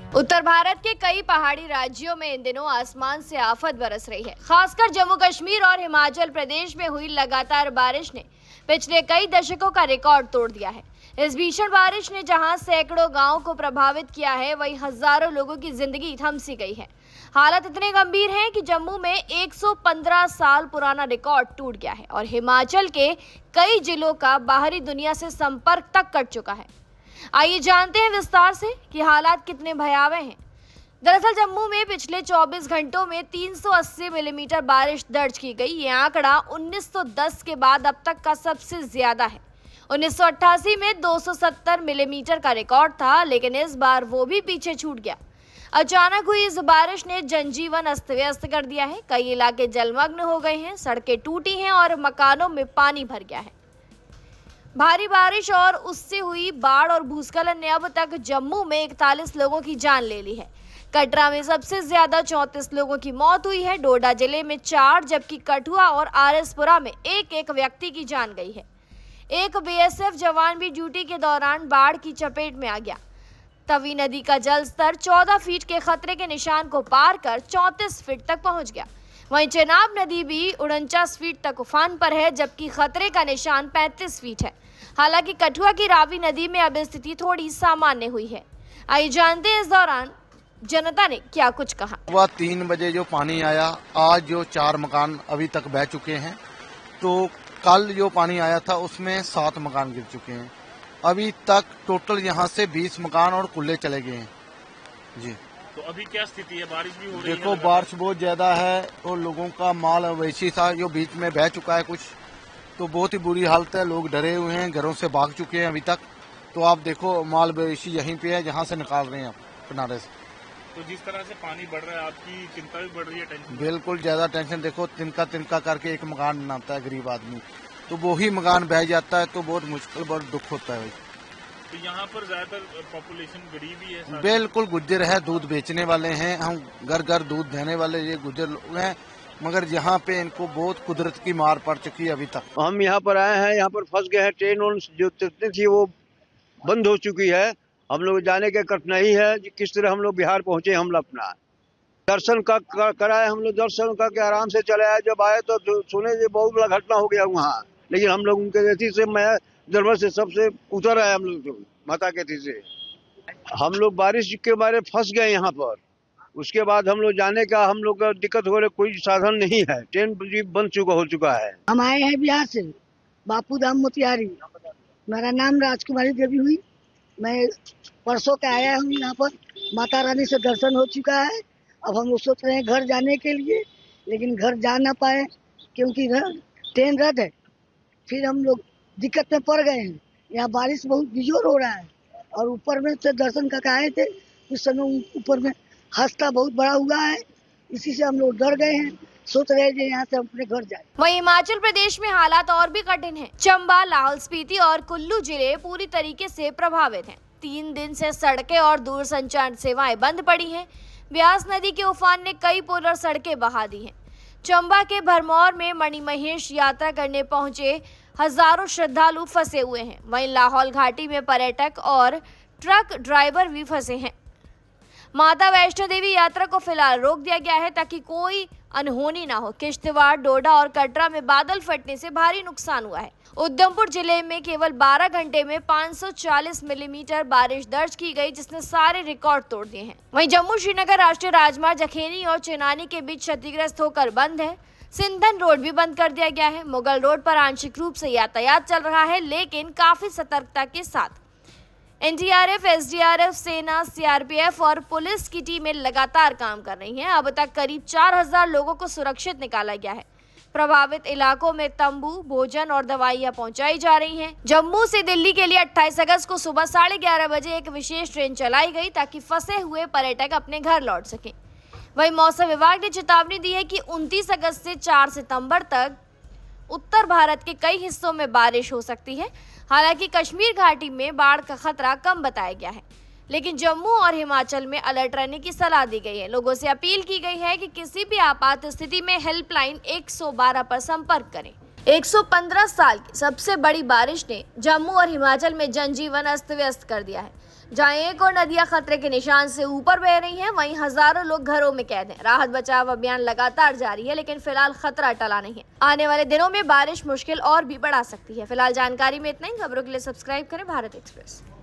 उत्तर भारत के कई पहाड़ी राज्यों में इन दिनों आसमान से आफत बरस रही है। खासकर जम्मू कश्मीर और हिमाचल प्रदेश में हुई लगातार बारिश ने पिछले कई दशकों का रिकॉर्ड तोड़ दिया है। इस भीषण बारिश ने जहां सैकड़ों गांवों को प्रभावित किया है, वहीं हजारों लोगों की जिंदगी थम सी गई है। हालत इतने गंभीर हैं कि जम्मू में 115 साल पुराना रिकॉर्ड टूट गया है और हिमाचल के कई जिलों का बाहरी दुनिया से संपर्क तक कट चुका है। आइए जानते हैं विस्तार से कि हालात कितने भयावह हैं। दरअसल जम्मू में पिछले 24 घंटों में 380 मिलीमीटर बारिश दर्ज की गई। ये आंकड़ा 1910 के बाद अब तक का सबसे ज्यादा है। 1988 में 270 मिलीमीटर का रिकॉर्ड था, लेकिन इस बार वो भी पीछे छूट गया। अचानक हुई इस बारिश ने जनजीवन अस्त व्यस्त कर दिया है। कई इलाके जलमग्न हो गए हैं, सड़कें टूटी हैं और मकानों में पानी भर गया है। भारी बारिश और उससे हुई बाढ़ और भूस्खलन ने अब तक जम्मू में 41 लोगों की जान ले ली है। कटरा में सबसे ज्यादा 34 लोगों की मौत हुई है। डोडा जिले में 4, जबकि कठुआ और आरएसपुरा में एक व्यक्ति की जान गई है। एक बीएसएफ जवान भी ड्यूटी के दौरान बाढ़ की चपेट में आ गया। तवी नदी का जलस्तर 14 फीट के खतरे के निशान को पार कर 34 फीट तक पहुंच गया। वहीं चेनाब नदी भी 49 फीट तक उफान पर है, जबकि खतरे का निशान 35 फीट है। हालांकि कठुआ की रावी नदी में अब स्थिति थोड़ी सामान्य हुई है। आइए जानते हैं इस दौरान जनता ने क्या कुछ कहा। सुबह 3 बजे जो पानी आया, आज जो 4 मकान अभी तक बह चुके हैं, तो कल जो पानी आया था उसमें 7 मकान गिर चुके हैं। अभी तक टोटल यहाँ से 20 मकान और कुल्ले चले गए हैं जी। तो अभी क्या स्थिति है? बारिश भी हो रही है? देखो बारिश बहुत ज्यादा है और लोगों का माल वैसी था जो बीच में बह चुका है कुछ, तो बहुत ही बुरी हालत है। लोग डरे हुए हैं, घरों से भाग चुके हैं अभी तक। तो आप देखो माल वैसी यहीं पे है जहाँ से निकाल रहे हैं आप किनारे से। तो जिस तरह से पानी बढ़ रहा है, आपकी चिंता भी बढ़ रही है, टेंशन? बिल्कुल ज्यादा टेंशन। देखो तिनका तिनका करके एक मकान बनाता है गरीब आदमी, तो वो ही मकान बह जाता है तो बहुत मुश्किल, बहुत दुख होता है भाई। तो यहाँ पर ज्यादातर पॉपुलेशन गरीब ही है? बिल्कुल गुज्जर है, दूध बेचने वाले हैं, हम घर घर दूध देने वाले ये गुज्जर लोग हैं, मगर यहाँ पे इनको बहुत कुदरत की मार पड़ चुकी है अभी तक। हम यहाँ पर आए हैं, यहाँ पर फंस गए हैं। ट्रेन जो थी वो बंद हो चुकी है। हम लोग जाने के कठिनाई है किस तरह हम लोग बिहार पहुंचे। हम लोग अपना दर्शन कराए, हम लोग दर्शन करके आराम से चले आए। जब आए तो सुने जो बहुत बड़ा घटना हो गया वहाँ, लेकिन हम लोग उनके गति से मैं दरबार से सबसे उतर आए। हम लोग माता के थी से हम लोग बारिश के बारे फंस गए यहाँ पर। उसके बाद हम लोग जाने का हम लोग का दिक्कत हो रहा, कोई साधन नहीं है। ट्रेन बंद हो चुका है। हम आए हैं बिहार से, बापू धाम मोतिहारी। मेरा नाम राजकुमारी देवी हुई। मैं परसों का आया हूँ यहाँ पर। माता रानी से दर्शन हो चुका है। अब हम लोग सोच रहे हैं घर जाने के लिए, लेकिन घर जा ना पाए क्योंकि ट्रेन रद्द है। फिर हम लोग दिक्कत में पड़ गए हैं। यहाँ बारिश बहुत बिजोर हो रहा है और ऊपर में से दर्शन करके आए थे, उस समय ऊपर में हादसा बहुत बड़ा हुआ है। इसी से हम लोग डर गए हैं, सोच रहे हैं यहाँ से अपने घर जाए। वहीं हिमाचल प्रदेश में हालात और भी कठिन हैं। चंबा, लाहौल स्पीति और कुल्लू जिले पूरी तरीके से प्रभावित हैं। 3 दिन से सड़कें और दूरसंचार सेवाएं बंद पड़ी हैं। ब्यास नदी के उफान ने कई पुल और सड़कें बहा दी हैं। चंबा के भरमौर में मणिमहेश यात्रा करने पहुंचे हजारों श्रद्धालु फंसे हुए हैं। वहीं लाहौल घाटी में पर्यटक और ट्रक ड्राइवर भी फंसे हैं। माता वैष्णो देवी यात्रा को फिलहाल रोक दिया गया है ताकि कोई अनहोनी ना हो। किश्तवाड़, डोडा और कटरा में बादल फटने से भारी नुकसान हुआ है। उधमपुर जिले में केवल 12 घंटे में 540 मिलीमीटर बारिश दर्ज की गई, जिसने सारे रिकॉर्ड तोड़ दिए हैं। वहीं जम्मू श्रीनगर राष्ट्रीय राजमार्ग जखेनी और चेनानी के बीच क्षतिग्रस्त होकर बंद है। सिंधन रोड भी बंद कर दिया गया है। मुगल रोड पर आंशिक रूप से यातायात चल रहा है, लेकिन काफी सतर्कता के साथ। एनडीआरएफ, एसडीआरएफ, सेना, सीआरपीएफ और पुलिस की टीमें लगातार काम कर रही हैं। अब तक करीब 4000 लोगों को सुरक्षित निकाला गया है। प्रभावित इलाकों में तंबू, भोजन और दवाइयां पहुंचाई जा रही हैं। जम्मू से दिल्ली के लिए 28 अगस्त को सुबह 11:30 बजे एक विशेष ट्रेन चलाई गई ताकि फंसे हुए पर्यटक अपने घर लौट सकें। वहीं मौसम विभाग ने चेतावनी दी है कि 29 अगस्त से 4 सितंबर तक उत्तर भारत के कई हिस्सों में बारिश हो सकती है। हालांकि कश्मीर घाटी में बाढ़ का खतरा कम बताया गया है, लेकिन जम्मू और हिमाचल में अलर्ट रहने की सलाह दी गई है। लोगों से अपील की गई है कि किसी भी आपात स्थिति में हेल्पलाइन 112 पर संपर्क करें। 115 साल की सबसे बड़ी बारिश ने जम्मू और हिमाचल में जनजीवन अस्त व्यस्त कर दिया है। जहां एक और नदियां खतरे के निशान से ऊपर बह रही हैं, वहीं हजारों लोग घरों में कैद हैं। राहत बचाव अभियान लगातार जारी है, लेकिन फिलहाल खतरा टला नहीं है। आने वाले दिनों में बारिश मुश्किल और भी बढ़ा सकती है। फिलहाल जानकारी में इतना ही। खबरों के लिए सब्सक्राइब करें भारत एक्सप्रेस।